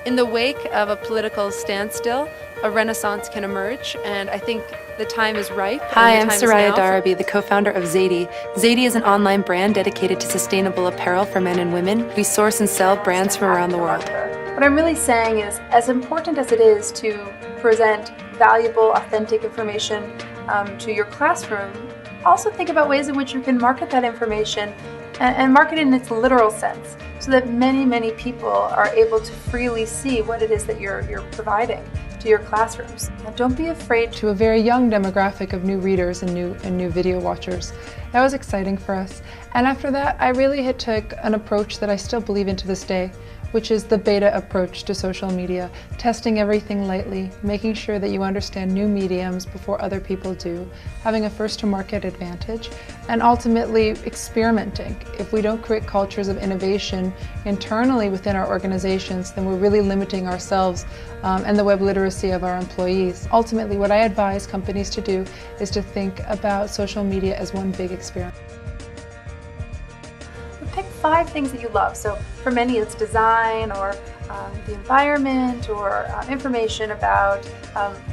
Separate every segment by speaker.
Speaker 1: In the wake of a political standstill, a renaissance can emerge, and I think the time is ripe.
Speaker 2: Hi, I'm Soraya Darabi, the co-founder of Zady. Zady is an online brand dedicated to sustainable apparel for men and women. We source and sell brands from around the world.
Speaker 3: What I'm really saying is, as important as it is to present valuable, authentic information to your classroom, also think about ways in which you can market that information and market it in its literal sense, so that many, many people are able to freely see what it is that you're providing to your classrooms. Now, don't be afraid.
Speaker 4: To a very young demographic of new readers and new video watchers. That was exciting for us. And after that, I really took an approach that I still believe in to this day, which is the beta approach to social media, testing everything lightly, making sure that you understand new mediums before other people do, having a first-to-market advantage, and ultimately experimenting. If we don't create cultures of innovation internally within our organizations, then we're really limiting ourselves and the web literacy of our employees. Ultimately, what I advise companies to do is to think about social media as one big experiment.
Speaker 3: Pick 5 things that you love. So for many it's design or the environment or information about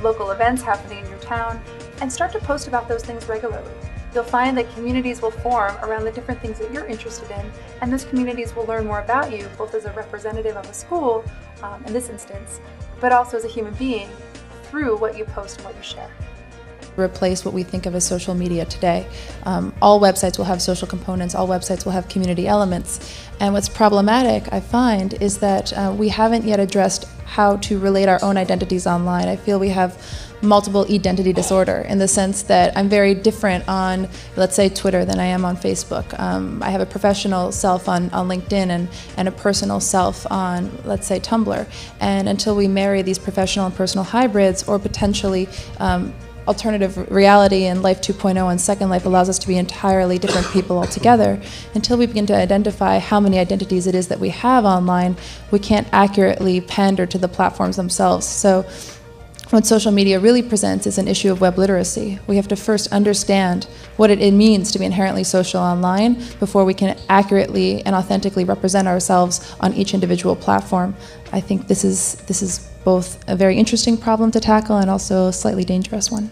Speaker 3: local events happening in your town, and start to post about those things regularly. You'll find that communities will form around the different things that you're interested in, and those communities will learn more about you, both as a representative of a school, in this instance, but also as a human being through what you post and what you share.
Speaker 5: Replace what we think of as social media today. All websites will have social components, all websites will have community elements. And what's problematic, I find, is that we haven't yet addressed how to relate our own identities online. I feel we have multiple identity disorder in the sense that I'm very different on, let's say, Twitter than I am on Facebook. I have a professional self on LinkedIn and a personal self on, let's say, Tumblr. And until we marry these professional and personal hybrids, or potentially alternative reality and Life 2.0 and Second Life allows us to be entirely different people altogether. Until we begin to identify how many identities it is that we have online, we can't accurately pander to the platforms themselves. So what social media really presents is an issue of web literacy. We have to first understand what it means to be inherently social online before we can accurately and authentically represent ourselves on each individual platform. I think this is both a very interesting problem to tackle and also a slightly dangerous one.